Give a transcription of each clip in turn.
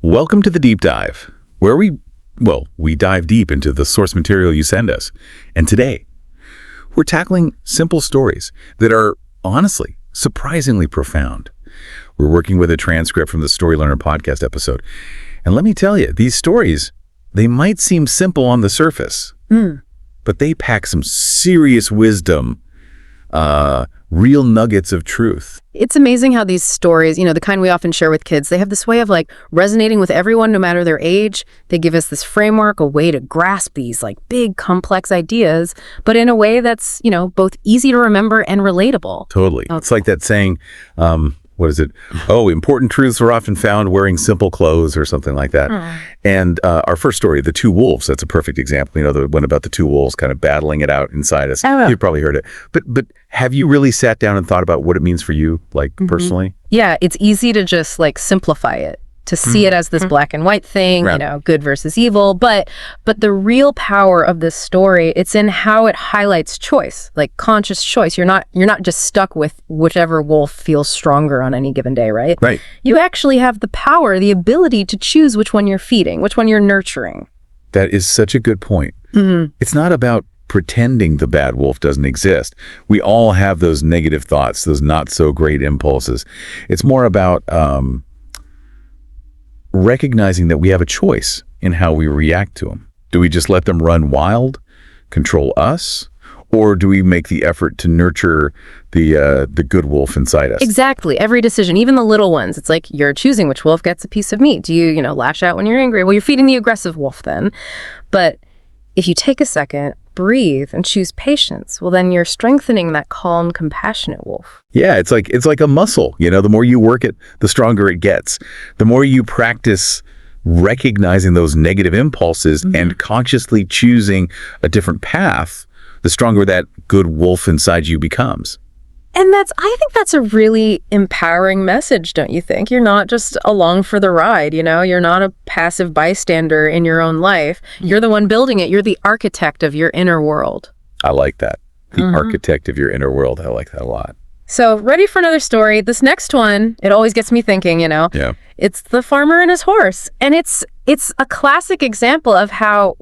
Welcome to the Deep Dive, where we dive deep into the source material you send us. And today, we're tackling simple stories that are, honestly, surprisingly profound. We're working with a transcript from the Story Learner podcast episode. And let me tell you, these stories, they might seem simple on the surface, but they pack some serious wisdom, real nuggets of truth. It's amazing how these stories, the kind we often share with kids, they have this way of resonating with everyone no matter their age. They give us this framework, a way to grasp these big complex ideas, but in a way that's, both easy to remember and relatable. Totally. It's like that saying, what is it? Oh, important truths are often found wearing simple clothes or something like that. And our first story, The Two Wolves, that's a perfect example. The one about the two wolves kind of battling it out inside us. Oh. You've probably heard it. But have you really sat down and thought about what it means for you, personally? Yeah, it's easy to just simplify it, to see it as this black and white thing, Right. Good versus evil. But the real power of this story, it's in how it highlights choice, conscious choice. You're not just stuck with whichever wolf feels stronger on any given day, right? Right. You actually have the power, the ability to choose which one you're feeding, which one you're nurturing. That is such a good point. It's not about pretending the bad wolf doesn't exist. We all have those negative thoughts, those not so great impulses. It's more about recognizing that we have a choice in how we react to them. Do we just let them run wild, control us, or do we make the effort to nurture the good wolf inside us? Exactly. Every decision, even the little ones, it's you're choosing which wolf gets a piece of meat. Do you, lash out when you're angry? Well, you're feeding the aggressive wolf then. But if you take a second, breathe, and choose patience, well, then you're strengthening that calm, compassionate wolf. Yeah, it's like a muscle. The more you work it, the stronger it gets. The more you practice recognizing those negative impulses and consciously choosing a different path, the stronger that good wolf inside you becomes. And I think that's a really empowering message, don't you think? You're not just along for the ride, You're not a passive bystander in your own life. You're the one building it. You're the architect of your inner world. I like that. The architect of your inner world. I like that a lot. So, ready for another story. This next one, it always gets me thinking, Yeah. It's the farmer and his horse. And it's a classic example of how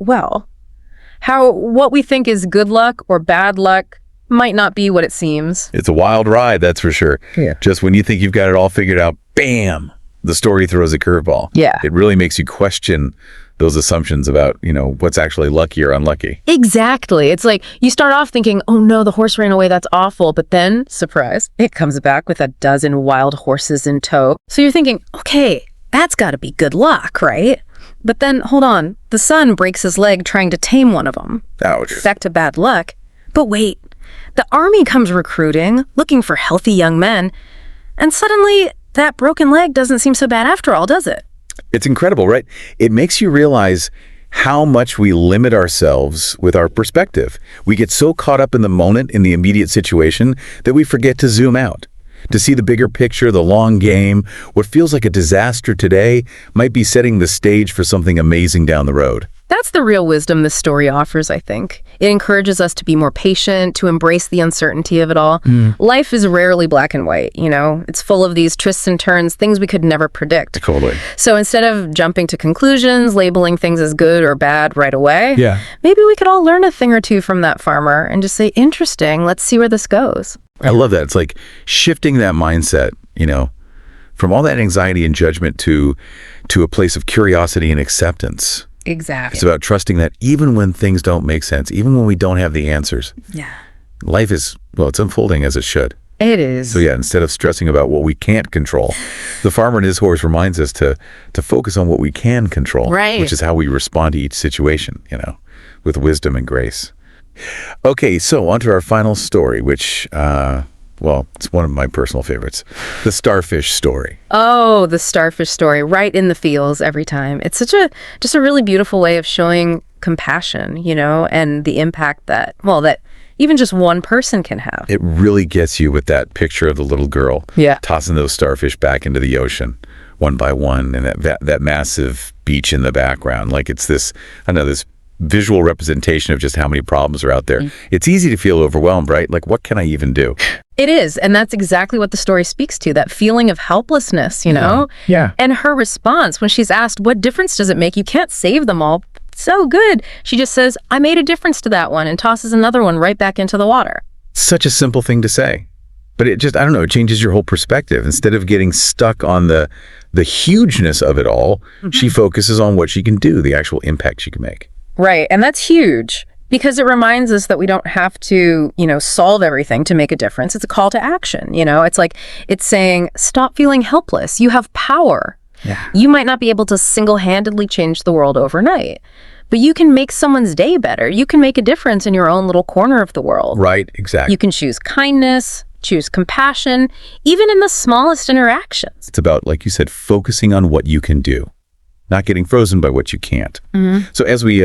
what we think is good luck or bad luck might not be what it seems. It's a wild ride, that's for sure. Yeah. Just when you think you've got it all figured out, bam, the story throws a curveball. Yeah. It really makes you question those assumptions about, what's actually lucky or unlucky. Exactly. It's you start off thinking, oh no, the horse ran away, that's awful. But then, surprise, it comes back with a dozen wild horses in tow. So you're thinking, okay, that's got to be good luck, right? But then, hold on, the son breaks his leg trying to tame one of them. Ouch. Back to bad luck. But wait, the army comes recruiting, looking for healthy young men, and suddenly that broken leg doesn't seem so bad after all, does it? It's incredible, right? It makes you realize how much we limit ourselves with our perspective. We get so caught up in the moment, in the immediate situation, that we forget to zoom out, to see the bigger picture, the long game. What feels like a disaster today might be setting the stage for something amazing down the road. That's the real wisdom this story offers, I think. It encourages us to be more patient, to embrace the uncertainty of it all. Life is rarely black and white, It's full of these twists and turns, things we could never predict. Totally. So instead of jumping to conclusions, labeling things as good or bad right away, Yeah. maybe we could all learn a thing or two from that farmer and just say, interesting, let's see where this goes. I love that. It's like shifting that mindset, from all that anxiety and judgment to a place of curiosity and acceptance. Exactly. It's about trusting that even when things don't make sense, even when we don't have the answers, Yeah. life is, it's unfolding as it should. It is. So yeah, instead of stressing about what we can't control, the farmer and his horse reminds us to focus on what we can control, Right. which is how we respond to each situation, with wisdom and grace. Okay, so on to our final story, which, it's one of my personal favorites, the Starfish story. Oh, the Starfish story, right in the feels every time. It's just a really beautiful way of showing compassion, and the impact that even just one person can have. It really gets you with that picture of the little girl tossing those starfish back into the ocean one by one, and that massive beach in the background. It's this visual representation of just how many problems are out there. It's easy to feel overwhelmed, right? What can I even do? It is. And that's exactly what the story speaks to, that feeling of helplessness, you know? Yeah. And her response when she's asked, what difference does it make? You can't save them all. So good. She just says, I made a difference to that one, and tosses another one right back into the water. Such a simple thing to say. But it just, I don't know, it changes your whole perspective. Instead of getting stuck on the hugeness of it all, she focuses on what she can do, the actual impact she can make. Right. And that's huge. Because it reminds us that we don't have to, solve everything to make a difference. It's a call to action. It's like, it's saying, stop feeling helpless. You have power. Yeah. You might not be able to single-handedly change the world overnight, but you can make someone's day better. You can make a difference in your own little corner of the world. Right, exactly. You can choose kindness, choose compassion, even in the smallest interactions. It's about, like you said, focusing on what you can do, not getting frozen by what you can't. So as we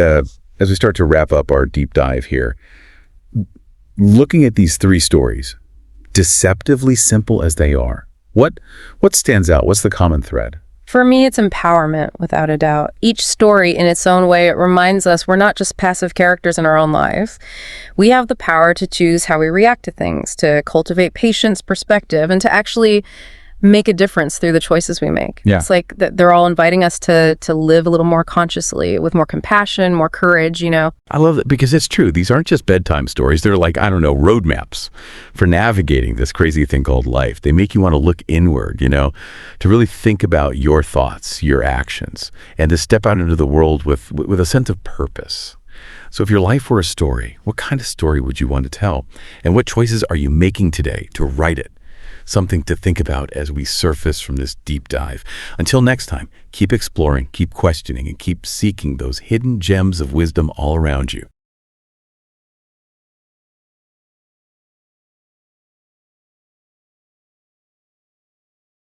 start to wrap up our deep dive here, looking at these three stories, deceptively simple as they are, what stands out? What's the common thread? For me, it's empowerment, without a doubt. Each story, in its own way, it reminds us we're not just passive characters in our own lives. We have the power to choose how we react to things, to cultivate patience, perspective, and to actually make a difference through the choices we make. Yeah. It's like they're all inviting us to live a little more consciously, with more compassion, more courage, I love that because it's true. These aren't just bedtime stories. They're like, I don't know, roadmaps for navigating this crazy thing called life. They make you want to look inward, to really think about your thoughts, your actions, and to step out into the world with a sense of purpose. So if your life were a story, what kind of story would you want to tell? And what choices are you making today to write it? Something to think about as we surface from this deep dive. Until next time, keep exploring, keep questioning, and keep seeking those hidden gems of wisdom all around you.